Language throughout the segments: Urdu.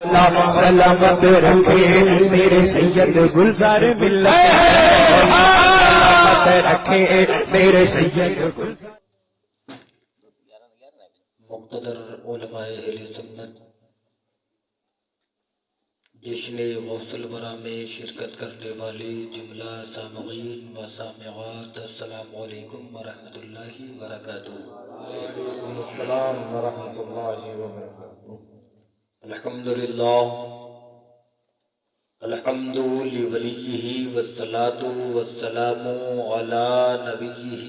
سلامت رکھے میرے سید گلزار ملت، سلامت رکھے میرے سید گلزار۔ مقتدر علماء اہل سنت جشن غوث الورا میں شرکت کرنے والے جملہ سامعین و سامعات، السلام علیکم ورحمۃ اللہ وبرکاتہ۔ وعلیکم السلام ورحمۃ اللہ وبرکاتہ۔ الحمدللہ الحمد لولیہ والصلاۃ والسلام علی نبیہ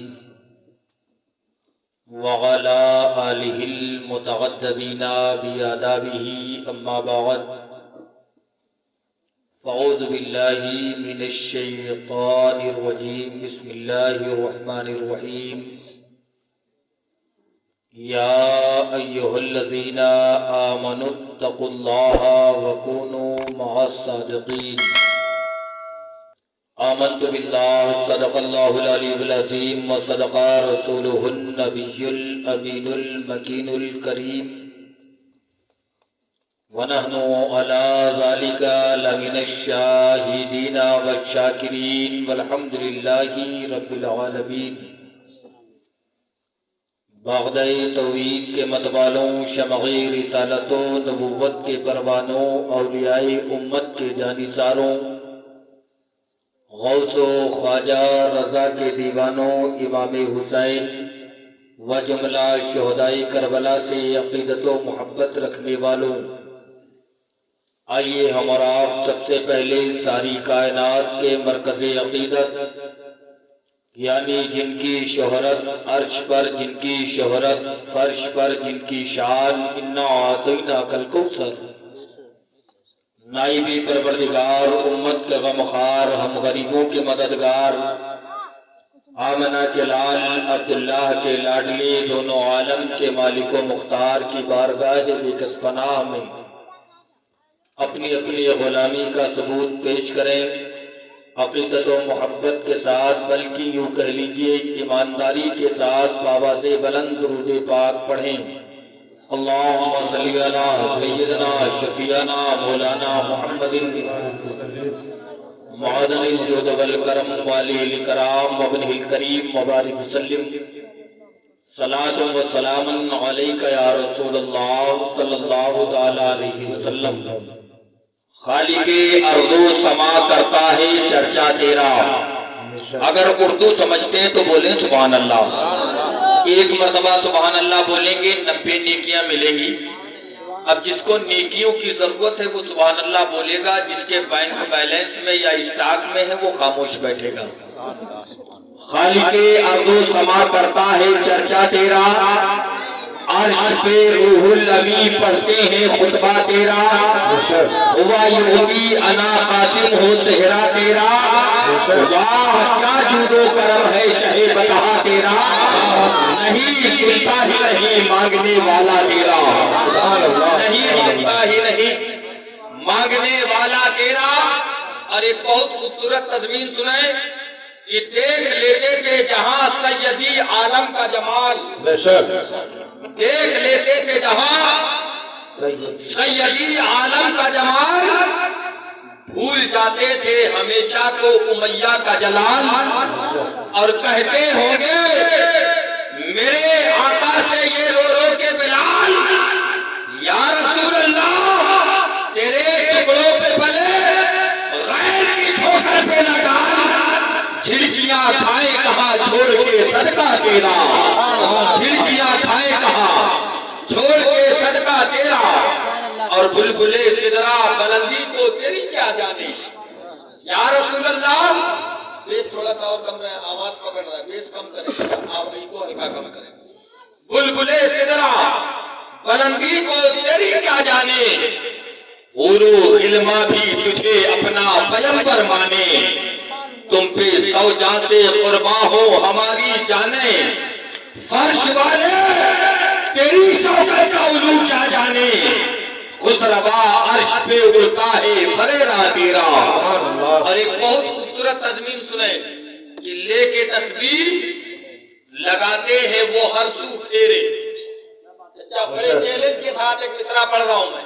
وعلی آلہ المتغدبین بآدابہ، اما بعد فاعوذ باللہ من الشیطان الرجیم، بسم اللہ الرحمن الرحیم۔ یا ایہا الذین آمنوا اتقوا اللہ وکونوا مع الصادقین۔ آمنت باللہ، صدق اللہ العلی العظیم، وصدق رسولہ النبی الامین المکین الکریم، ونحن علی ذلک لمن الشاہدین والشاکرین، والحمد للہ رب العالمین۔ باغدہ توحید کے متوالوں، شمع رسالت و نبوت کے پروانوں، اولیاء امت کے جانثاروں، غوث و خواجہ رضا کے دیوانوں، امام حسین و جملہ شہدائے کربلا سے عقیدت و محبت رکھنے والوں، آئیے ہم اور آپ سب سے پہلے ساری کائنات کے مرکز عقیدت، یعنی جن کی شہرت عرش پر، جن کی شہرت فرش پر، جن کی شان انا اعطیناک الکوثر، نائبی پروردگار، امت کے غمخوار، ہم غریبوں کے مددگار، آمنہ کے لال، عبداللہ کے لاڈلے، دونوں عالم کے مالک و مختار کی بارگاہ بے کس پناہ میں اپنی اپنی غلامی کا ثبوت پیش کریں، عقیدت و محبت کے ساتھ، بلکہ یوں کہہ لیجئے ایمانداری کے ساتھ بآواز بلند درود پاک پڑھیں۔ اللہم صلی علی سیدنا شفیعنا مولانا محمد معدن الجود والکرم والی الکرام وابنہ الکریم وبارک وسلم، صلاۃ و سلام علیک یا رسول اللہ صلی اللہ تعالی علیہ وسلم۔ خالق ارض و سما کرتا ہے چرچا تیرا، اگر اردو سمجھتے ہیں تو بولیں سبحان اللہ۔ ایک مرتبہ سبحان اللہ بولیں گے 90 نیکیاں ملیں گی۔ اب جس کو نیکیوں کی ضرورت ہے وہ سبحان اللہ بولے گا، جس کے بینک بیلنس میں یا اسٹاک میں ہے وہ خاموش بیٹھے گا۔ خالق ارض و سما کرتا ہے چرچا تیرا، عرش پہ روح الامین پڑھتے ہیں خطبہ تیرا، ہوا یہودی انا قاسم ہو صحرا تیرا، واہ کیا جود و کرم ہے شہ بتہا تیرا، نہیں سنتا ہی نہیں مانگنے والا تیرا، نہیں سنتا ہی نہیں مانگنے والا تیرا۔ اور ایک بہت خوبصورت تضمین سنیں کہ دیکھ لیتے تھے جہاں سیدی عالم کا جمال، دیکھ لیتے تھے جہاں سیدی عالم کا جمال، بھول جاتے تھے ہمیشہ کو امیہ کا جلال، اور کہتے ہوں گے میرے آقا سے یہ رو رو کے بلال، یا رسول اللہ تیرے ٹکڑوں پہ پلے غیر کی ٹھوکر پہ نہ ڈال، جھلکیاں کھائے کہاں چھوڑ کے صدقہ تیرا، جھلکیاں کھائے کہاں چھوڑ کے صدقہ تیرا، اور بلبل سدرا بلندی کو تیری کیا جانے، یا رسول اللہ۔ بیس تھوڑا سا اور کم رہے، آواز کا بڑھ رہا ہے، بیس کم کریں، آپ کو ہلکا کم کریں۔ بلبل سدرا بلندی کو تیری کیا جانے، اورو علما بھی تجھے اپنا پیمبر مانے، تم پہ 100 جاں سے قرباں ہو ہماری جانیں، فرش والے تیری شوکت کا علو کیا جانے، خسروا عرش پہ اڑتا ہے فریرا تیرا۔ اور ایک بہت خوبصورت تضمین سنیں کہ لے کے تسبیح لگاتے ہیں وہ ہر سو پھیرے۔ بڑے چیلنج کے ساتھ ایک مصرع پڑھ رہا ہوں میں،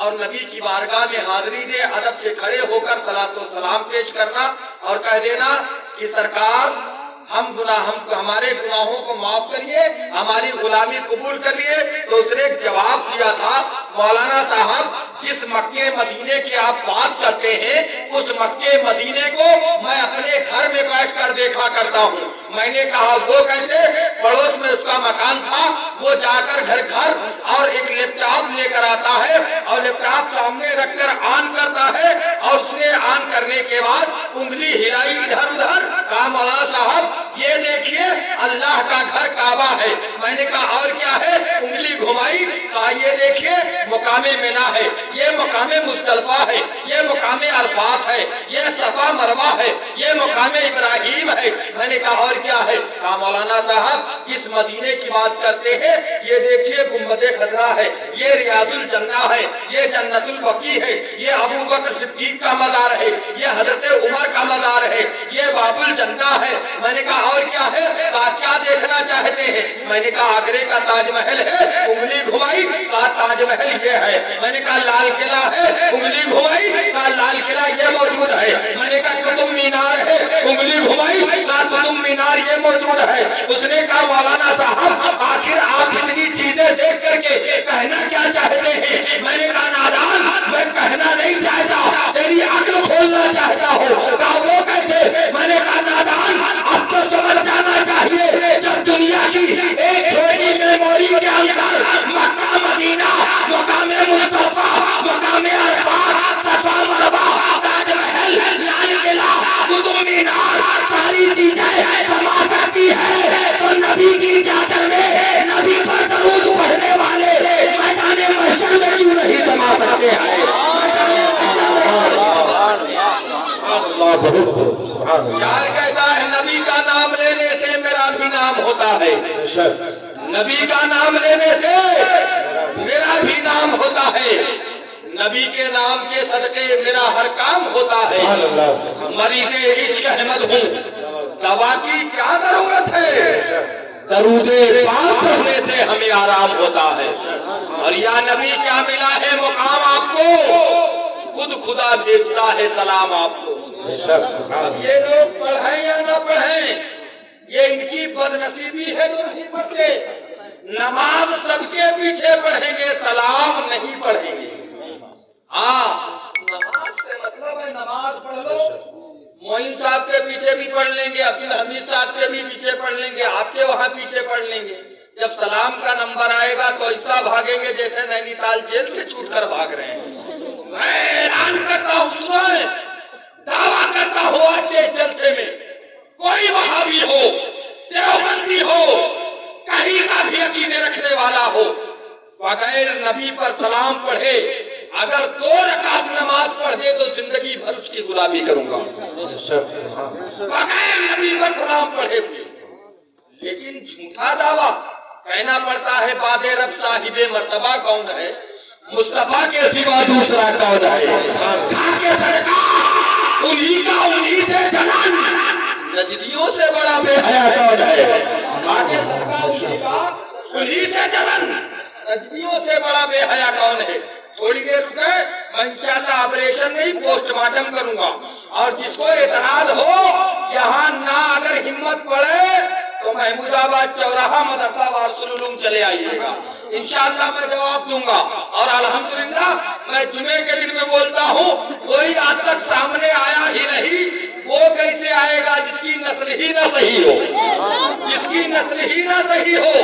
اور نبی کی بارگاہ میں حاضری دے، ادب سے کھڑے ہو کر صلاۃ و سلام پیش کرنا اور کہہ دینا کہ سرکار ہمارے گناہوں کو معاف کریے، ہماری غلامی قبول کریے۔ تو اس نے جواب دیا تھا، مولانا صاحب جس مکے مدینے کی آپ بات کرتے ہیں اس مکے مدینے کو میں اپنے گھر میں بیٹھ کر دیکھا کرتا ہوں۔ میں نے کہا وہ کیسے؟ پڑوس میں اس کا مکان تھا، وہ جا کر گھر اور ایک لیپ ٹاپ لے کر آتا ہے اور لیپ ٹاپ سامنے رکھ کر آن کرتا ہے، اور اس نے آن کرنے کے بعد انگلی ہلائی ادھر ادھر، کہا مولانا صاحب یہ دیکھیے اللہ کا گھر کعبہ ہے۔ میں نے کہا اور کیا ہے؟ انگلی گھمائی، کہا یہ دیکھیے مقام منا ہے، یہ مقام مزدلفہ ہے، یہ مقام عرفات ہے، یہ صفا مروہ ہے، یہ مقام ابراہیم ہے۔ میں نے کہا اور کیا ہے؟ کہا مولانا صاحب جس مدینے کی بات کرتے ہیں یہ دیکھیے گنبد خضرا ہے، یہ ریاض الجنہ ہے، یہ جنت البقیع ہے، یہ ابو بکر صدیق کا مزار ہے، یہ حضرت عمر کا مزار ہے، یہ باب الجنہ ہے۔ میں نے کہا اور کیا ہے؟ کہا کیا دیکھنا چاہتے ہیں؟ میں نے کہا آگرے کا تاج محل ہے، انگلی گھمائی، کہا تاج محل یہ ہے۔ میں نے کہا لال قلعہ ہے، انگلی گھمائی، کہا لال قلعہ یہ موجود ہے۔ میں نے کہا قطب مینار ہے، انگلی گھمائی، کہا قطب مینار یہ موجود ہے۔ اس نے کہا مولانا صاحب آخر آپ اتنی چیزیں دیکھ کر کے کہنا کیا چاہتے ہیں؟ میں نے کہا نادان میں کہنا نہیں چاہتا، تیری عقل کھولنا چاہتا ہوں۔ کہا وہ کیسے؟ میں نے کہا نادان اب تو سمجھ جانا چاہیے جب دنیا کی ایک چھوٹی میموری کے اندر مکہ مدینہ، مقام مصطفیٰ، مقام عرفات، صفا مروہ، تاج محل، لال قلعہ، قطب مینار ساری چیزیں سما سکتی ہے تو نبی کی چادر میں نبی پر درود پڑھنے والے میدان محشر میں کیوں نہیں سما سکتے ہیں؟ شاعر کہتا ہے نبی کا نام لینے سے میرا بھی نام ہوتا ہے، نبی کا نام لینے سے میرا بھی نام ہوتا ہے، نبی کے نام کے صدقے میرا ہر کام ہوتا ہے۔ مریض عشق احمد ہوں، دوا کی کیا ضرورت ہے؟ درود پاک پڑھنے سے ہمیں آرام ہوتا ہے۔ اور یا نبی کیا ملا ہے مقام آپ کو؟ خود خدا بھیجتا ہے سلام آپ کو۔ یہ لوگ پڑھیں یا نہ پڑھیں یہ ان کی بدنصیبی ہے جو نہیں پڑھتے۔ نماز سب کے پیچھے پڑھیں گے، سلام نہیں پڑھیں گے۔ ہاں نماز سے مطلب ہے نماز پڑھ لو، معین صاحب کے پیچھے بھی پڑھ لیں گے، عبدالحمید صاحب کے بھی پیچھے پڑھ لیں گے، آپ کے وہاں پیچھے پڑھ لیں گے۔ جب سلام کا نمبر آئے گا تو ایسا بھاگیں گے جیسے نینی تال جیل سے چھوٹ کر بھاگ رہے ہیں۔ میں اعلان کرتا ہوں، سنائیں، دعویٰ کرتا ہوں آج کے جلسے میں کوئی وہابی ہو، دیوبندی ہو، کہیں کا بھی عقیدے رکھنے والا ہو، بغیر نبی پر سلام پڑھے اگر 2 رکعت نماز پڑھ دے تو زندگی بھر اس کی غلامی کروں گا، بغیر نبی پر سلام پڑھے ہوئے۔ لیکن جھوٹا دعویٰ کہنا پڑتا ہے باد رب صاحب مرتبہ کون ہے؟ مصطفیٰ کے سوا دوسرا کون ہے؟ کھا کے صدقہ انہی کا انہی سے جلن، نجدیوں سے بڑا بے حیا کون ہے؟ کھا کے صدقہ انہی کا انہی سے جلن، نجدیوں سے بڑا بے حیا کون ہے؟ تھوڑی دیر رکے، میں انشاءاللہ آپریشن نہیں پوسٹ مارٹم کروں گا، اور جس کو اعتراض ہو یہاں نہ اگر ہمت پڑے تو محمود آباد چوراہا مدرسہ وارث العلوم چلے آئیے گا، انشاءاللہ میں جواب دوں گا۔ اور الحمدللہ میں جمعے کے دن میں بولتا ہوں کوئی آج تک سامنے آیا ہی نہیں، وہ کیسے آئے گا جس کی نسل ہی نہ صحیح ہو، جس کی نسل ہی نہ صحیح ہو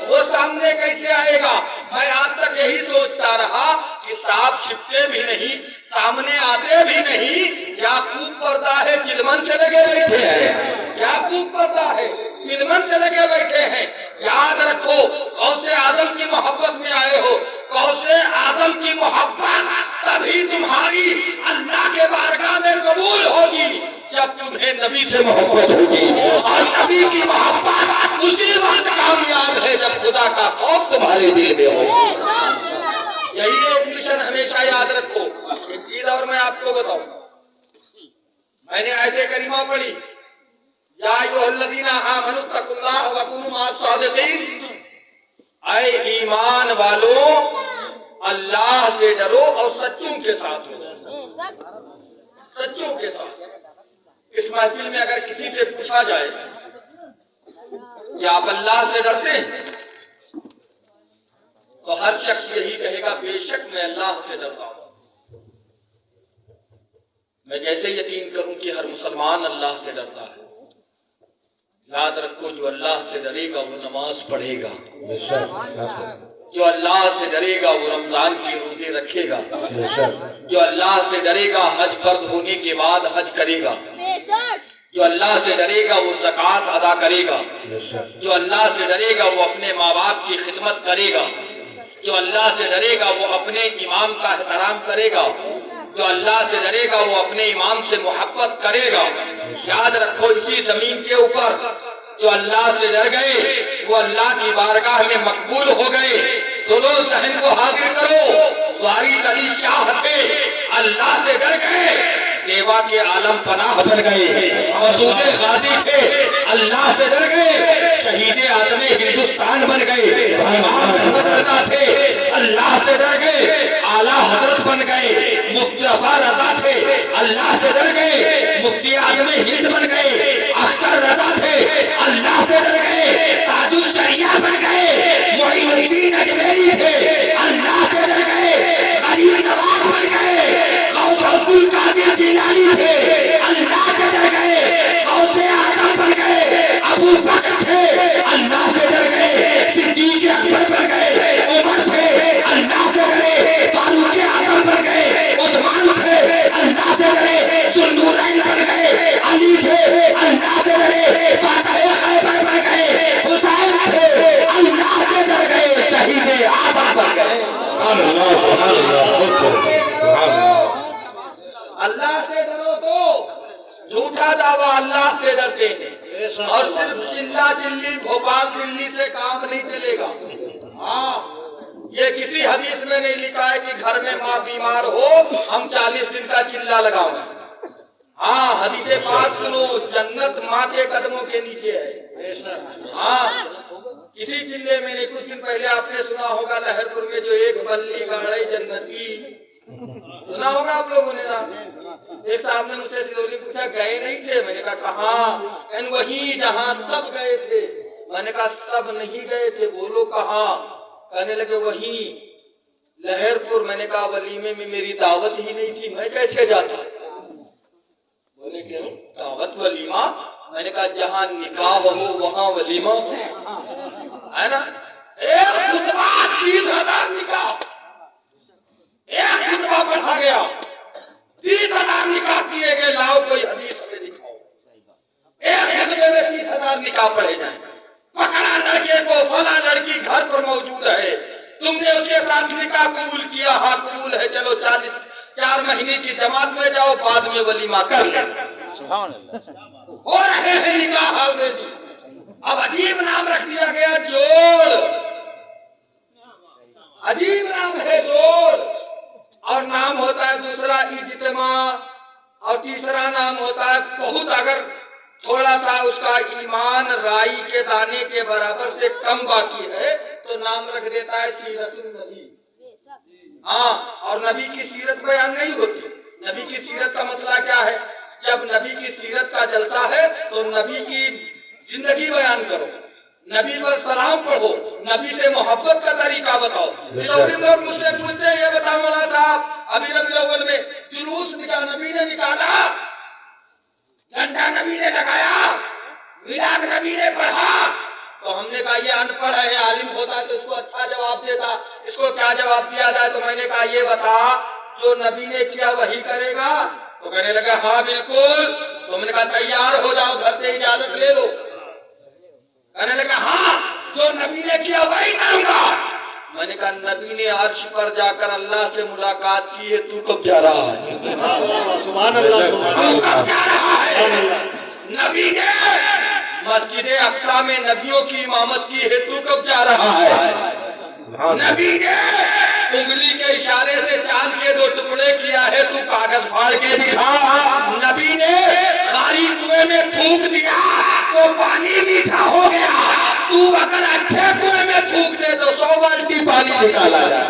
وہ سامنے کیسے آئے گا؟ میں آج تک یہی سوچتا رہا کہ صاحب چھپتے بھی نہیں، سامنے آتے بھی نہیں، کیا خوب پردہ ہے چلمن سے لگے بیٹھے ہیں، کیا خوب پردہ ہے چلمن سے لگے بیٹھے ہیں۔ یاد رکھو غوث اعظم کی محبت میں آئے ہو، غوث اعظم کی محبت تبھی تمہاری اللہ کے بارگاہ میں قبول ہوگی جب تمہیں نبی سے محبت ہوگی، اور نبی کی محبت اسی وقت کامیاب ہے جب خدا کا خوف تمہارے دل میں ہو۔ یہی ایک مشن ہمیشہ یاد رکھو۔ ایک چیز اور میں آپ کو بتاؤں، میں نے آیت کریمہ پڑھی یا ایھا الذین آمنوا اتقوا اللہ وکونوا مع الصادقین، اے ایمان والو اللہ سے ڈرو اور سچوں کے ساتھ ہو، سچوں کے ساتھ۔ اس محفل میں اگر کسی سے پوچھا جائے کہ آپ اللہ سے ڈرتے ہیں تو ہر شخص یہی کہے گا بے شک میں اللہ سے ڈرتا ہوں۔ میں کیسے یقین کروں کہ ہر مسلمان اللہ سے ڈرتا ہے؟ یاد رکھو جو اللہ سے ڈرے گا وہ نماز پڑھے گا، جو اللہ سے ڈرے گا وہ رمضان کی روزے رکھے گا، جو اللہ سے ڈرے گا حج فرض ہونے کے بعد حج کرے گا، جو اللہ سے ڈرے گا وہ زکوٰۃ ادا کرے گا، جو اللہ سے ڈرے گا وہ اپنے ماں باپ کی خدمت کرے گا، جو اللہ سے ڈرے گا وہ اپنے امام کا احترام کرے گا، جو اللہ سے ڈرے گا وہ اپنے امام سے محبت کرے گا۔ یاد رکھو اسی زمین کے اوپر جو اللہ سے ڈر گئے وہ اللہ کی بارگاہ میں مقبول ہو گئے۔ سنو، ذہن کو حاضر کرو، وارث علی شاہ تھے، اللہ سے ڈر گئے، دیوا کے عالم پناہ بن گئے۔ مسعود غازی تھے، اللہ سے ڈر گئے، شہید اعظم ہندوستان بن گئے۔ امام احمد رضا تھے، اللہ سے ڈر گئے، اعلیٰ حضرت بن گئے۔ مفتی ظفر رضا تھے، اللہ سے ڈر گئے، مفتی اعظم ہند بن گئے۔ اختر رضا تھے، اللہ سے ڈر گئے، تاج الشریعہ بن گئے۔ معین الدین اجمیری تھے، اللہ سے ڈر گئے، غریب نواز بن گئے۔ غوث عبد القادر جیلانی تھے، اللہ سے ڈر گئے، غوث اعظم بن گئے۔ ابو بکر تھے، اللہ سے ڈر گئے، صدیق اکبر بن گئے۔ عمر تھے، اللہ سے ڈرے، فاروق اعظم بن گئے۔ عثمان تھے، اللہ سے ڈرے، ذوالنورین بن گئے۔ علی تھے، اللہ سے ڈرے، فاتح خیبر بن گئے۔ حسین تھے، اللہ سے ڈر گئے، شہید اعظم بن گئے۔ اللہ سے ڈرو تو جھوٹا دعویٰ اللہ سے ڈرتے ہیں، اور صرف چلا چلی بھوپال دلی سے کام نہیں چلے گا۔ ہاں، یہ کسی حدیث میں نہیں لکھا ہے کہ گھر میں ماں بیمار ہو ہم 40 دن کا چلا لگاؤں۔ ہاں، حدیث پاک سنو، جنت ماں کے قدموں کے نیچے ہے۔ ہاں، کسی چلے میں نہیں، کچھ دن پہلے آپ نے سنا ہوگا لہر پور میں جو ایک بلی گاڑی جنت کی، سنا ہوگا آپ لوگوں نے نا؟ ایک صاحب نے مجھ سے سیدھولی پوچھا گئے نہیں تھے؟ میں نے کہا کہاں؟ وہی جہاں سب گئے تھے۔ میں نے کہا سب نہیں گئے تھے، بولو کہاں؟ کہنے لگے وہی لہر پور۔ میں نے کہا ولیمے میں میری دعوت ہی نہیں تھی، میں کیسے جاتا؟ بولے کیوں دعوت ولیمہ؟ میں نے کہا جہاں نکاح ہو وہاں ولیمہ ہو، ہے نا؟ ایک خطبہ 30,000 نکاح، ایک خطبہ پڑھا گیا، 30,000 نکاح کیے گئے۔ لاؤ کوئی حدیث ہمیں دکھاؤ، ایک خطبے میں 30,000 نکاح پڑھے جائیں۔ پکڑا لڑکے کو، فلاں لڑکی گھر پر موجود ہے، تم نے اس کے ساتھ نکاح قبول کیا؟ ہاں قبول ہے، چلو 4 مہینے کی جماعت میں جاؤ، بعد میں ولیمہ کر لیں۔ ہو رہے ہیں نکاح آلریڈی۔ اب عجیب نام رکھ دیا گیا جوڑ، عجیب نام ہے جوڑ، اور نام ہوتا ہے دوسرا اجتماع، اور تیسرا نام ہوتا ہے بہت، اگر تھوڑا سا اس کا ایمان رائی کے دانے کے برابر سے کم باقی ہے تو نام رکھ دیتا ہے سیرت النبی۔ ہاں، اور نبی کی سیرت بیان نہیں ہوتی۔ نبی کی سیرت کا مسئلہ کیا ہے؟ جب نبی کی سیرت کا جلسہ ہے تو نبی کی زندگی بیان کرو، نبی پر سلام پڑھو، نبی سے محبت کا طریقہ بتاؤ۔ لوگ مجھ سے پوچھتے ہیں یہ بتا مولا صاحب، ابھی ربیع الاول میں جلوس نبی نے نکالا، جھنڈا نبی نے لگایا، میلاد نبی نے پڑھا، تو ہم نے کہا یہ ان پڑھ ہے، عالم ہوتا تو اس کو اچھا جواب دیتا، اس کو کیا جواب دیا جائے؟ تو میں نے کہا یہ بتا جو نبی نے کیا وہی کرے گا؟ تو کہنے لگا ہاں بالکل۔ تو میں نے کہا تیار ہو جاؤ، گھر سے اجازت لے لو۔ کہنے لگا ہاں جو نبی نے کیا وہی کروں گا۔ میں نے کہا نبی نے عرش پر جا کر اللہ سے ملاقات کی ہے، تو کب جا رہا ہے؟ سبحان اللہ، تو کب جا رہا ہے؟ نبی نے مسجد اقصی میں نبیوں کی امامت کی ہے، تو کب جا رہا ہے؟ نبی نے انگلی کے اشارے سے چاند کے 2 ٹکڑے کیا ہے، تو کاغذ پھاڑ کے دکھا۔ نبی نے خالی کنویں میں تھوک دیا تو پانی میٹھا ہو گیا، تو اگر اچھے کنویں میں تھوک دے تو 100 بالٹی پانی نکالا جائے۔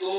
2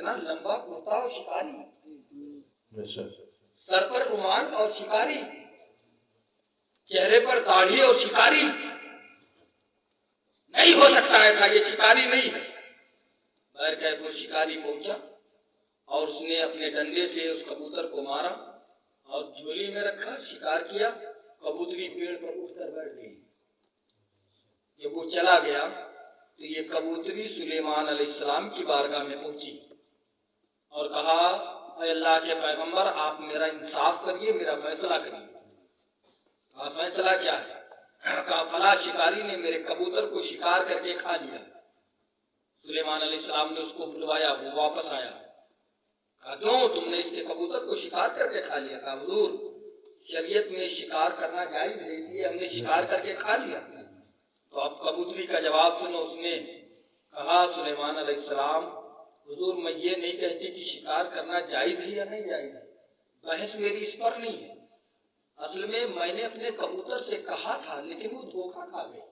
اتنا لمبا کرتا اور شکاری، بے شک سر پر رومال اور شکاری، چہرے پر داڑھی اور شکاری، نہیں ہو سکتا ایسا، یہ شکاری نہیں ہے۔ بہرکیف وہ شکاری پہنچا اور اس نے اپنے ڈنڈے سے اس کبوتر کو مارا اور جھولی میں رکھا، شکار کیا، کبوتری پیڑ پر اٹھ کر بیٹھ گئی۔ جب وہ چلا گیا تو یہ کبوتری سلیمان علیہ السلام کی بارگاہ میں پہنچی اور کہا اے اللہ کے پیغمبر آپ میرا انصاف کریے، میرا فیصلہ کریے۔ کہا فیصلہ کیا ہے؟ کہا فلاں شکاری نے میرے کبوتر کو شکار کر کے کھا لیا۔ سلیمان علیہ السلام نے اس کو بلوایا، وہ واپس آیا۔ کہا کیوں تم نے اس کے کبوتر کو شکار کر کے کھا لیا؟ کہا حضور شریعت میں شکار کرنا جائز ہے، اس لیے ہم نے شکار کر کے کھا لیا۔ تو اب کبوتری کا جواب سنو، اس نے کہا سلیمان علیہ السلام حضور میں یہ نہیں کہتی کہ شکار کرنا جائز ہے یا نہیں جائز ہے، بحث میری اس پر نہیں ہے، اصل میں میں نے اپنے کبوتر سے کہا تھا لیکن وہ دھوکہ کھا گئے۔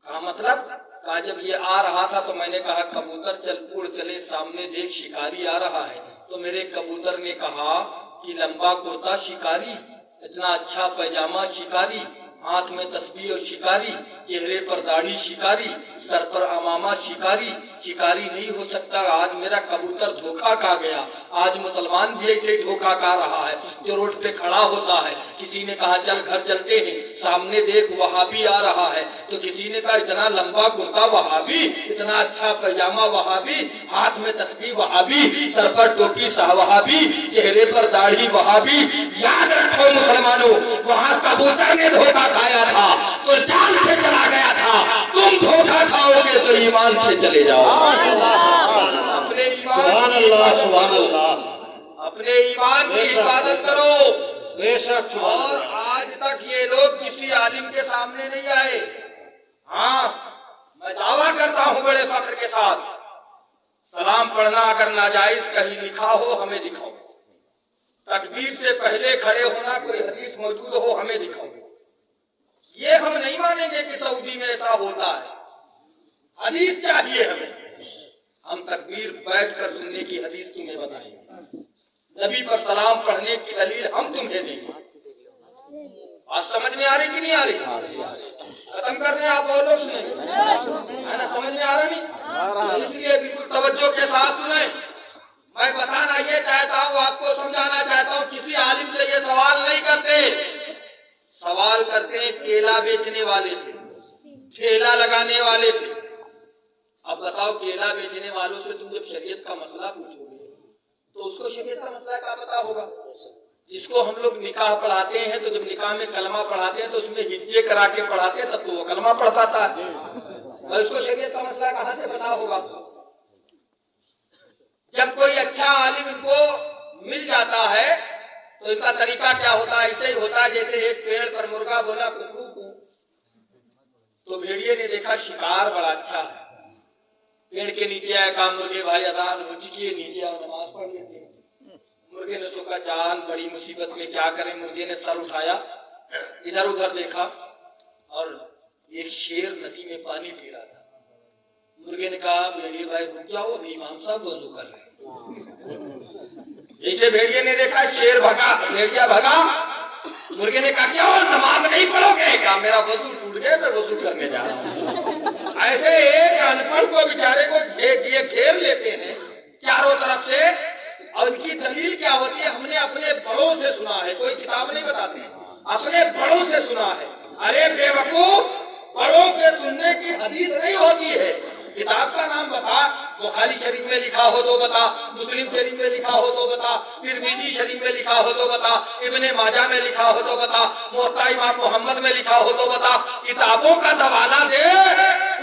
کہا مطلب؟ کہا جب یہ آ رہا تھا تو میں نے کہا کبوتر چل اڑ چلے، سامنے دیکھ شکاری آ رہا ہے، تو میرے کبوتر نے کہا کہ لمبا کرتا شکاری، اتنا اچھا پیجامہ شکاری، ہاتھ میں تسبیح اور شکاری، چہرے پر داڑھی شکاری، سر پر امامہ شکاری، شکاری نہیں ہو سکتا۔ آج میرا کبوتر دھوکہ کھا گیا۔ آج مسلمان بھی ایسے دھوکہ کھا رہا ہے، جو روڈ پہ کھڑا ہوتا ہے، کسی نے کہا چل گھر چلتے ہیں، سامنے دیکھ وہابی آ رہا ہے، تو کسی نے کہا اتنا لمبا کرتا وہابی، اتنا اچھا پیجامہ وہابی، ہاتھ میں تسبیح وہابی، سر پر ٹوپی وہابی، چہرے پر داڑھی وہابی۔ یاد رکھو مسلمانوں، وہاں کبوتر نے دھوکہ کھایا تھا تو جان سے چلا گیا تھا، تم دھوکہ کھاؤ گے تو ایمان سے چلے جاؤ۔ اپنے سبحان اللہ سبحان اللہ، اپنے ایمان کی حفاظت کرو۔ بے شک سبحان اور اللہ۔ آج تک یہ لوگ کسی عالم کے سامنے نہیں آئے۔ ہاں میں دعویٰ کرتا ہوں بڑے فخر کے ساتھ، سلام پڑھنا اگر ناجائز کہیں لکھا ہو ہمیں دکھاؤ، تکبیر سے پہلے کھڑے ہونا کوئی حدیث موجود ہو ہمیں دکھاؤ۔ یہ ہم نہیں مانیں گے کہ سعودی میں ایسا ہوتا ہے، حدیث چاہیے ہمیں، ہم تکبیر بیٹھ کر سننے کی حدیث تمہیں بتائیں گے، نبی پر سلام پڑھنے کی دلیل ہم تمہیں دیں گے۔ آج سمجھ میں آ رہی کہ نہیں آ رہی؟ ختم کر دیں آپ اور لوگ سنیں، ہے نا؟ سمجھ میں آ رہا نہیں؟ اس لیے بالکل توجہ کے ساتھ سنیں۔ میں بتانا یہ چاہتا ہوں، آپ کو سمجھانا چاہتا ہوں، کسی عالم سے یہ سوال نہیں کرتے، سوال کرتے ہیں کیلا بیچنے والے سے، ٹھیلا لگانے والے سے۔ اب بتاؤ کیلا بیچنے والوں سے تم جب شریعت کا مسئلہ پوچھو گے تو اس کو شریعت کا مسئلہ کیا پتا ہوگا؟ جس کو ہم لوگ نکاح پڑھاتے ہیں تو جب نکاح میں کلمہ پڑھاتے ہیں تو اس میں ہجے کرا کے پڑھاتے ہیں، تب تو وہ کلمہ پڑھ پاتا ہے، اور اس کو شریعت کا مسئلہ کہاں سے پتا ہوگا؟ جب کوئی اچھا عالم ان کو مل جاتا ہے تو ان کا طریقہ کیا ہوتا ہے؟ ایسے ہی ہوتا ہے جیسے ایک پیڑ پر مرغا بولا ککرو کو، تو بھیڑیے نے دیکھا شکار بڑا اچھا ہے، پیڑ کے نیچے آئے، کہا مرغے بھائی اذان ہو چکی ہے، نیچے آؤ نماز پڑھ لیتے ہیں۔ مرغے نے سوچا جان بڑی مصیبت میں کیا کریں، مرغے نے سر اٹھایا، ادھر ادھر دیکھا اور ایک شیر ندی میں پانی پی رہا تھا۔ مرغے نے کہا بھیڑیے بھائی رک جاؤ، ابھی امام صاحب وضو کر رہے ہیں۔ جیسے بھیڑیے نے دیکھا شیر بھگا، بھیڑیا بھگا، مرغے نے کہا کیا نماز نہیں پڑھو گے؟ کہا میرا وضو ٹوٹ گیا، میں وضو کرنے جا رہا ہوں۔ ایسے ایک انپڑھ کو بیچارے کو گھیر لیتے ہیں چاروں طرف سے، اور ان کی دلیل کیا ہوتی ہے؟ ہم نے اپنے بڑوں سے سنا ہے، کوئی کتاب نہیں بتاتے، اپنے بڑوں سے سنا ہے۔ ارے بے وقوف، بڑوں کے سننے کی حدیث نہیں ہوتی ہے، کتاب کا نام بتا، بخاری شریف میں لکھا ہو تو بتا، مسلم شریف میں لکھا ہو تو بتا، ترمذی شریف میں لکھا ہو تو بتا، ابن ماجہ میں لکھا ہو تو بتا، موطا امام محمد میں لکھا ہو تو بتا، کتابوں کا حوالہ دے،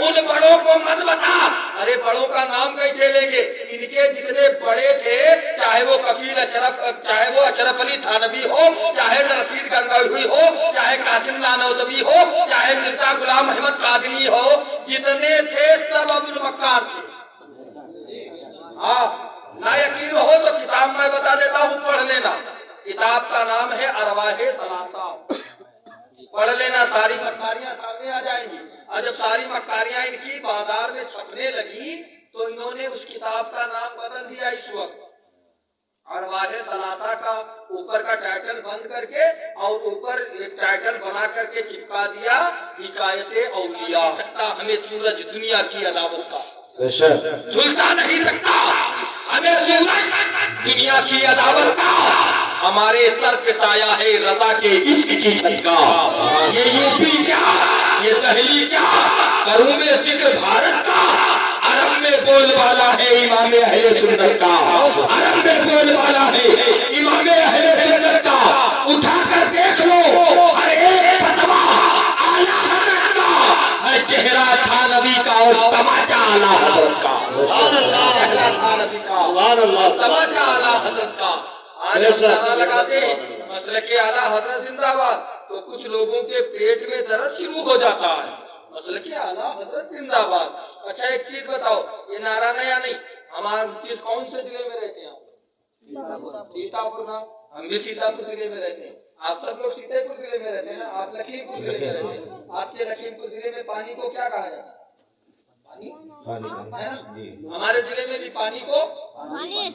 ان بڑوں کو مت بتا۔ ارے بڑوں کا نام کیسے لیں گے؟ ان کے جتنے بڑے تھے، چاہے وہ کفیل اشرف، چاہے وہ اشرف علی تھانوی ہو، چاہے رشید گنگوہی ہو، چاہے قاسم نانوتوی ہو، چاہے مرزا غلام احمد قادری ہو، جتنے تھے سب ابو البکار تھے۔ ہاں نہ یقین ہو تو کتاب میں بتا دیتا ہوں، پڑھ لینا، کتاب کا نام ہے ارواح ثلاثہ، پڑھ لینا، ساری مکاریاں سامنے آ جائیں گی۔ اور جب ساری مکاریاں ان کی بازار میں چھپنے لگی تو انہوں نے اس کتاب کا نام بدل دیا اس وقت، ارواح ثلاثہ کا اوپر کا ٹائٹل بند کر کے اور اوپر ایک ٹائٹل بنا کر کے چپکا دیا حکایت اولیاء۔ ہمیں سورج دنیا کی عداوت کا جھلسا نہیں سکتا، ہمیں سورج دنیا کی عداوت کا، ہمارے سر پہ سایہ ہے رضا کے عشق کی چھت کا۔ یہ یوپی کیا، یہ دہلی کیا، کروں میں ذکر بھارت کا، عرب میں بول بالا ہے امام اہل سنت کا، عرب میں بول بالا ہے امام اہل سنت کا۔ اٹھا کر دیکھ لو ہر ایک فتویٰ اعلیٰ حضرت کا، ہر چہرہ تھا نبی کا اور تماچا اعلیٰ حضرت کا، تماچا اعلیٰ حضرت کا۔ آج ہم نعرہ لگاتے ہیں مسلک اعلیٰ حضرت زندہ باد، تو کچھ لوگوں کے پیٹ میں درد شروع ہو جاتا ہے، مسلک اعلیٰ حضرت زندہ باد۔ اچھا ایک چیز بتاؤ، یہ نعرہ نیا نہیں، ہمارے کون سے ضلع میں رہتے ہیں آپ؟ سیتا پور نا، ہم بھی سیتا پور ضلع میں رہتے ہیں، آپ سب لوگ سیتا پور ضلع میں رہتے ہیں نا، آپ لکھیم پور ضلع میں رہتے ہیں۔ آپ کے لکھیم پور ضلع میں پانی کو کیا کہا جاتا ہے؟ ہمارے ضلع میں بھی پانی کو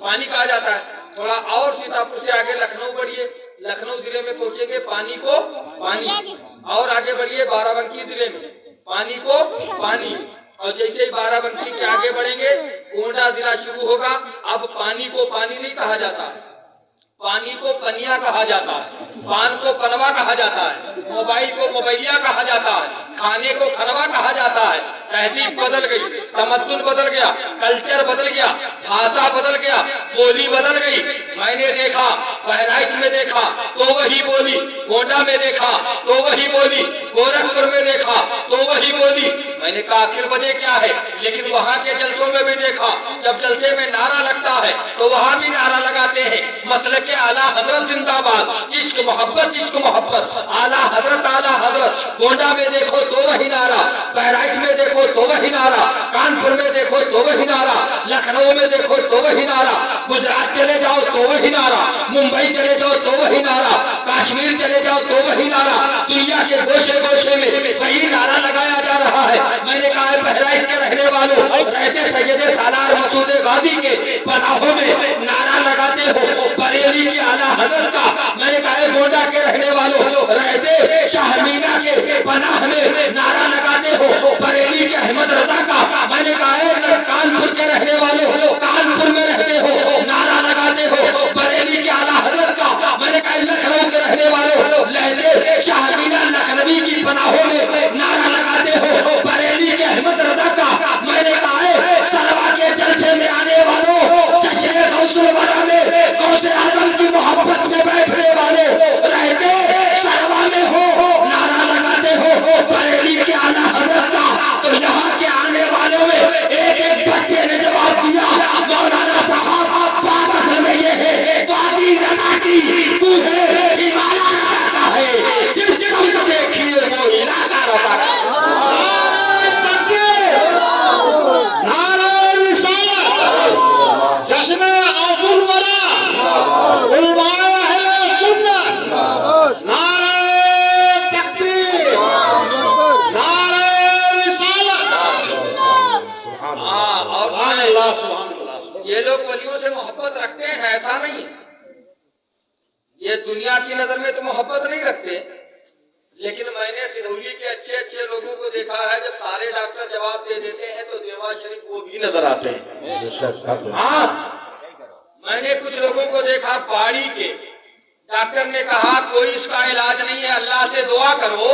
پانی کہا جاتا ہے۔ تھوڑا اور سیتا پور سے آگے لکھنؤ بڑھیے، لکھنؤ ضلع میں پہنچیں گے پانی کو پانی، اور آگے بڑھیے بارہ بنکی ضلع میں پانی کو پانی، اور جیسے ہی بارہ بنکی کے آگے بڑھیں گے گونڈا ضلع شروع ہوگا۔ اب پانی کو پانی نہیں کہا جاتا ہے، پانی کو پنیا کہا جاتا ہے، پان کو پنوا کہا جاتا ہے، موبائل کو موبائلیا کہا جاتا ہے، کھانے کو کھنوا کہا جاتا ہے۔ تہذیب بدل گئی، تمدن بدل گیا، کلچر بدل گیا، بھاشا بدل گیا، بولی بدل گئی۔ میں نے دیکھا بہرائچ میں دیکھا تو وہی بولی، گونڈا میں دیکھا تو وہی بولی، گورکھپور میں دیکھا تو وہی بولی۔ میں نے کہا آخر وجہ کیا ہے؟ لیکن وہاں کے جلسوں میں بھی دیکھا جب جلسے میں نعرہ لگتا ہے تو وہاں بھی نعرہ لگاتے ہیں مسلک اعلیٰ حضرت زندہ باد، عشق محبت عشق محبت، اعلیٰ حضرت اعلیٰ حضرت۔ گونڈا میں دیکھو تو وہی نعرہ، بہرائچ میں دیکھو تو وہی نعرہ، کانپور میں دیکھو تو وہی نعرہ، لکھنؤ میں دیکھو تو وہی نعرہ، گجرات چلے جاؤ تو وہی نعرہ، ممبئی چلے جاؤ تو وہی نعرہ، کشمیر چلے جاؤ تو وہی نعرہ، دنیا کے گوشے گوشے میں وہی نعرہ لگایا جا رہا ہے۔ میں نے کہا ہے بہرائچ کے رہنے والوں، رہتے سید سالار مسعود غازی کے پناہوں میں نعرہ لگاتے ہو بریلی کی اعلیٰ حضرت کا۔ میں نے کہا ہے گونڈا کے رہنے والوں، رہتے شاہ مینا کے پناہ میں نعرہ لگاتے ہو بریلی کے احمد رضا کا۔ میں نے کہا ہے کانپور کے رہنے والوں، کانپور میں رہتے ہو نعرہ لگاتے ہو بریلی کے اعلیٰ حضرت کا۔ میں نے کہا ہے لکھنؤ کے رہنے والوں، لہتے شاہ مینا لکھنوی کی پناہوں میں نعرہ لگاتے ہو بریلی کے احمد رضا کا۔ میں نے کہا ہے سروا کے جلسے میں آنے والوں، جشن غوث الورا میں غوث اعظم کی محبت میں بیٹھنے والوں، رہتے سروا میں ہو نعرہ لگاتے ہو بریلی کے اعلیٰ حضرت کا۔ تو یہاں کے آنے والوں میں ایک ایک بچے نے جواب دیا مولانا صاحب بات اصل میں یہ ہے وادی رضا کی کوہ ہمالیہ رضا کا ہے، جس کم دیکھیے وہ علاقہ رضا کا۔ یہ لوگ ولیوں سے محبت رکھتے ہیں ایسا نہیں، یہ دنیا کی نظر میں تو محبت نہیں رکھتے، لیکن میں نے سدھولی کے اچھے اچھے لوگوں کو دیکھا ہے جب سارے ڈاکٹر جواب دے دیتے ہیں تو دیوا شریف وہ بھی نظر آتے ہیں۔ ہاں میں نے کچھ لوگوں کو دیکھا پہاڑی کے، ڈاکٹر نے کہا کوئی اس کا علاج نہیں ہے اللہ سے دعا کرو،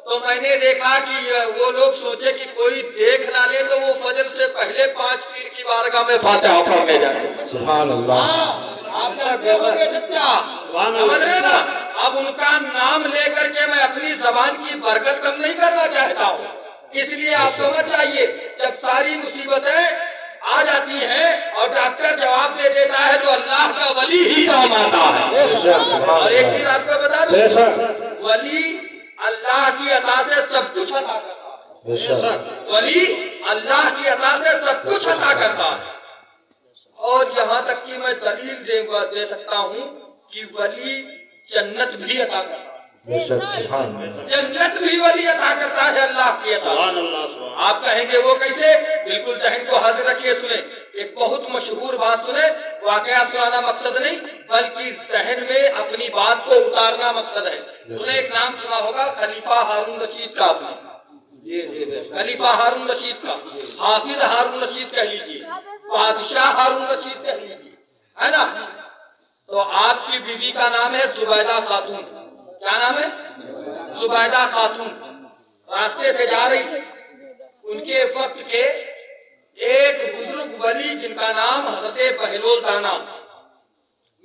تو میں نے دیکھا کہ وہ لوگ سوچے کہ کوئی دیکھ نہ لے تو وہ فجر سے پہلے 5 پیر کی بارگاہ میں فاتحہ پڑھنے جاتے ہیں۔ سبحان اللہ۔ آپ سمجھ رہے نا؟ اب ان کا نام لے کر کے میں اپنی زبان کی برکت کم نہیں کرنا چاہتا ہوں، اس لیے آپ سمجھ جائیے جب ساری مصیبتیں آ جاتی ہیں اور ڈاکٹر جواب دے دیتا ہے تو اللہ کا ولی ہی کام آتا ہے۔ اور ایک چیز آپ کو بتا دوں، ولی اللہ کی عطا سے سب کچھ عطا کرتا ہے، ولی اللہ کی عطا سے سب کچھ عطا کرتا ہے۔ اور یہاں تک کہ میں دلیل دے سکتا ہوں کہ ولی جنت بھی عطا کرتا ہے، جنت بھی ولی عطا کرتا ہے اللہ کی عطا۔ آپ کہیں گے وہ کیسے؟ بالکل ذہن کو حاضر رکھیے، سنیں ایک بہت مشہور بات سنیں، واقعہ سنانا مقصد نہیں بلکہ ذہن میں اپنی بات کو اتارنا مقصد ہے۔ سنیں ایک نام سنا ہوگا خلیفہ ہارون رشید کا، آپ نے خلیفہ ہارون رشید کا، حافظ ہارون رشید کہہ لیجیے، بادشاہ ہارون رشید کہہ لیجیے، ہے نا؟ تو آپ کی بیوی کا نام ہے زبیدہ خاتون۔ کیا نام ہے؟ زبیدہ خاتون۔ راستے سے جا رہی تھی، ان کے وقت کے ایک بزرگ ولی جن کا نام حضرت بہلول دانا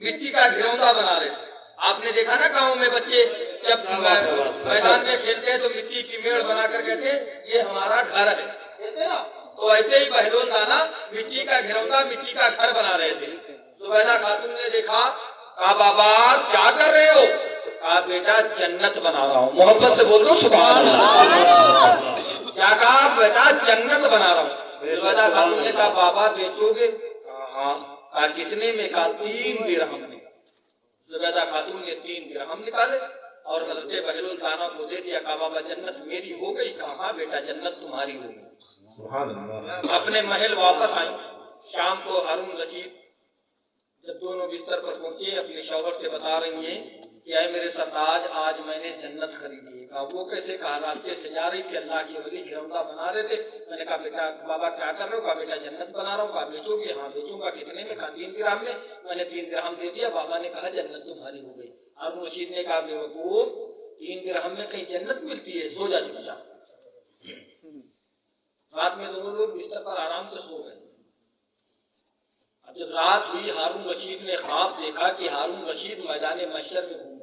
مٹی کا گھروندا بنا رہے تھے۔ آپ نے دیکھا نا گاؤں میں بچے جب میدان میں کھیلتے ہیں تو مٹی کی میڑ بنا کر کہتے ہیں یہ ہمارا گھر ہے، کہتے ہیں نا؟ تو ایسے ہی بہلول دانا مٹی کا گھروندا، مٹی کا گھر بنا رہے تھے۔ زبیدہ خاتون نے دیکھا، کہا بابا کیا کر رہے ہو؟ کہا بیٹا جنت بنا رہا ہوں۔ محبت سے بول دو سبحان اللہ۔ کیا کہا؟ بیٹا جنت بنا رہا ہوں۔ زبیدہ خاتون نے کہا بابا بیچو گے؟ ہاں۔ کہا کتنے میں؟ کہا 3 درہم میں۔ زبیدہ خاتون نے 3 درہم نکالے اور حضرت بہلول دانا کو دے دیا۔ کہا بابا جنت میری ہو گئی؟ کہا ہاں بیٹا جنت تمہاری ہو گئی۔ سبحان اللہ۔ اپنے محل واپس آئی۔ شام کو ہارون رشید جب دونوں بستر پر پہنچے اپنے شوہر سے بتا رہی ہیں کہ اے میرے سرتاج آج میں نے جنت خریدی ہے۔ کہا وہ کیسے؟ کہا راستے سے جا رہی تھی، اللہ کے ولی گھروندا بنا رہے تھے، میں نے کہا بیٹا بابا کیا کر رہے ہو؟ کہا بیٹا جنت بنا رہا ہوں۔ کہا بیچو گے؟ ہاں بیچوں گا۔ کتنے میں؟ کہا 3 درہم میں۔ میں نے 3 درہم دے دیا، بابا نے کہا جنت تمہاری ہو گئی۔ ہارون رشید نے کہا بے وقوف 3 درہم میں کہیں جنت ملتی ہے؟ سو جا چپ جا۔ رات میں دونوں لوگ بستر پر آرام سے سو گئے۔ اب جب رات ہوئی ہارون رشید نے خواب دیکھا کہ ہارون رشید میدان محشر میں گھوم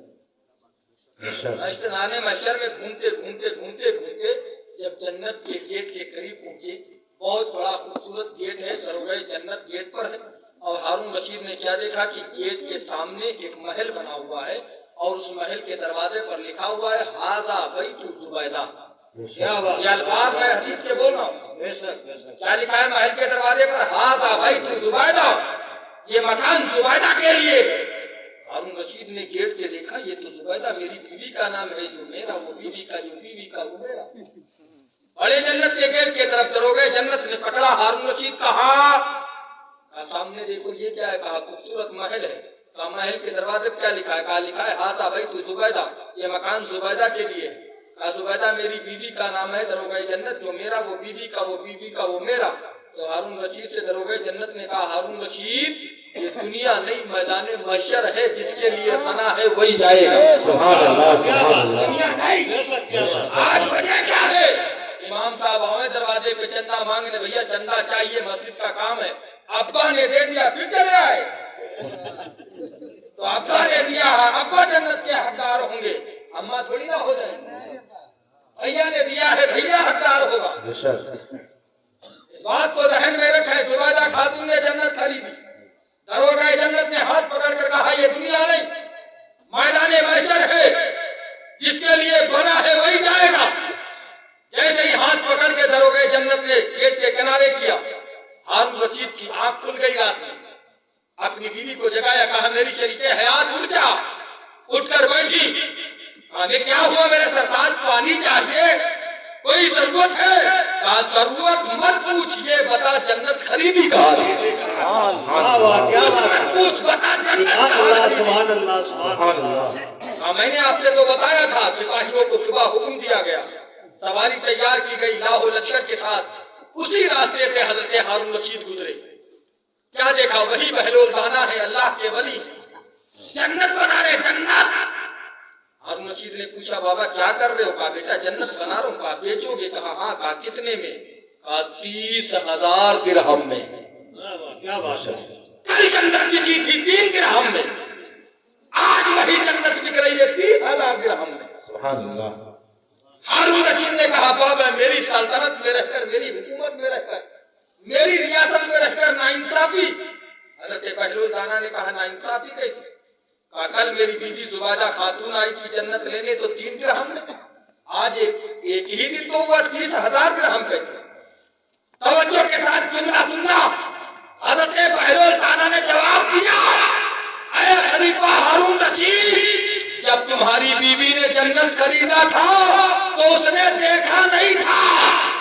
میدان محشر میں گھومتے گھومتے گھومتے گھومتے جب جنت کے گیٹ کے قریب پہنچے، بہت بڑا خوبصورت گیٹ ہے، دروگہ جنت گیٹ پر ہے، اور ہارون رشید نے کیا دیکھا کہ گیٹ کے سامنے ایک محل بنا ہوا ہے اور اس محل کے دروازے پر لکھا ہوا ہے ھذا بیت زبیدہ۔ یہ الفاظ میں حدیث کے بول رہا ہوں۔ کیا لکھا ہے محل کے دروازے پر؟ ھذا بیت زبیدہ، یہ مکان زبیدہ کے لیے۔ ہارون رشید نے گیٹ سے دیکھا یہ تو زبیدہ میری بیوی کا نام ہے، جو میرا وہ بیوی کا، جو بیوی کا وہ میرا۔ بڑے جنت کے گیٹ کی طرف دروگے جنت نے پکڑا ہارون رشید، کہا سامنے دیکھو یہ کیا ہے؟ کہا خوبصورت محل ہے۔ کہا محل کے دروازے پر کیا لکھا ہے؟ کہا لکھا ہے ھذا بیت زبیدہ، یہ مکان زبیدہ کے لیے ہے۔ کہا زبیدہ میری بیوی کا نام ہے، دروگہ جنت جو میرا وہ بیوی کا، وہ بیوی کا وہ میرا۔ تو ہارون رشید سے دروگہ جنت نے کہا ہارون رشید یہ دنیا نہیں میدان محشر ہے، جس کے لیے بنا ہے وہی جائے گا۔ سبحان اللہ، سبحان اللہ۔ دنیا نہیں۔ آج وجہ کیا ہے؟ امام صاحب آئے دروازے پہ چندہ مانگنے، بھیا چندہ چاہیے، مسجد کا کام ہے۔ ابا نے دے دیا پھر چلے آئے، تو ابا نے دیا، ابا جنت کے حقدار ہوں گے، اماں تھوڑی نہ ہو جائیں۔ بھیا نے دیا ہے، بھیا حقدار ہوگا۔ اس بات کو ذہن میں رکھیں۔ زبیدہ خاتون نے جنت خریدی، دروگہ جنت نے ہاتھ پکڑ کر کہا یہ دنیا نہیں میدان محشر ہے، جس کے لیے بنا ہے وہی جائے گا۔ جیسے ہی ہاتھ پکڑ کے دروگہ جنت نے گیٹ کے کنارے کیا، ہارون رشید کی آنکھ کھل گئی رات میں۔ اپنی بیوی کو جگایا، کہا میری شریک حیات اٹھ جا۔ اٹھ کر بیٹھی، کہا کیا ہوا میرے سرتاج؟ پانی چاہیے؟ کوئی ضرورت ہے؟ کہا ضرورت مت پوچھ، یہ بتا جنت خریدی کہاں تھی؟ مت پوچھ، بتا جنت کہاں تھی؟ سبحان اللہ، سبحان اللہ۔ کہا میں نے آپ سے تو بتایا تھا، سپاہیوں کو صبح حکم دیا گیا، سواری تیار کی گئی لاہو لشکر کے ساتھ، اسی راستے سے حضرت ہارون رشید گزرے۔ کیا دیکھا؟ وہی بہلول دانا ہے، اللہ کے ولی، جنت بنا رہے، جنت۔ ہارون رشید نے پوچھا بابا کیا کر رہے ہو؟ کہا بیٹا جنت بنا رہا ہوں۔ کہا بیچو گے؟ کہا ہاں۔ کہا کتنے میں؟ کہا 30,000 درہم میں۔ کیا بات ہے؟ کل جنت بکی تھی 3 درہم میں، آج وہی جنت بک رہی ہے 30,000 درہم میں۔ سبحان اللہ۔ ہارون رشید نے کہا بابا میری سلطنت میں رہ کر، میری حکومت میں رہ کر، میری ریاست میں رہ کر ناانصافی۔ حضرت بہلول دانا نے کہا ناانصافی کیسے؟ کہا کل میری بیوی زبیدہ خاتون آئی تھی جنت لینے تو 3 درہم میں، آج ایک ہی دن تو ہوا 30,000 درہم کیسے؟ توجہ کے ساتھ سننا۔ حضرت بہلول دانا نے جواب دیا، اے خلیفہ ہارون رشید، جب تمہاری بیوی نے جنت خریدا تھا تو اس نے دیکھا نہیں تھا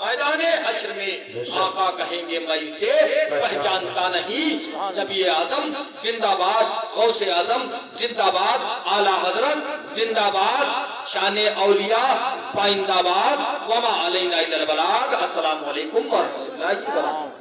میدان حشر میں آقا کہیں گے میں اسے پہچانتا نہیں. نبی اعظم زندہ باد، غوث اعظم زندہ باد، اعلیٰ حضرت زندہ باد، شان اولیاء پائندہ باد. وما علینا الا البلاغ. السلام علیکم ورحمۃ اللہ وبرکاتہ.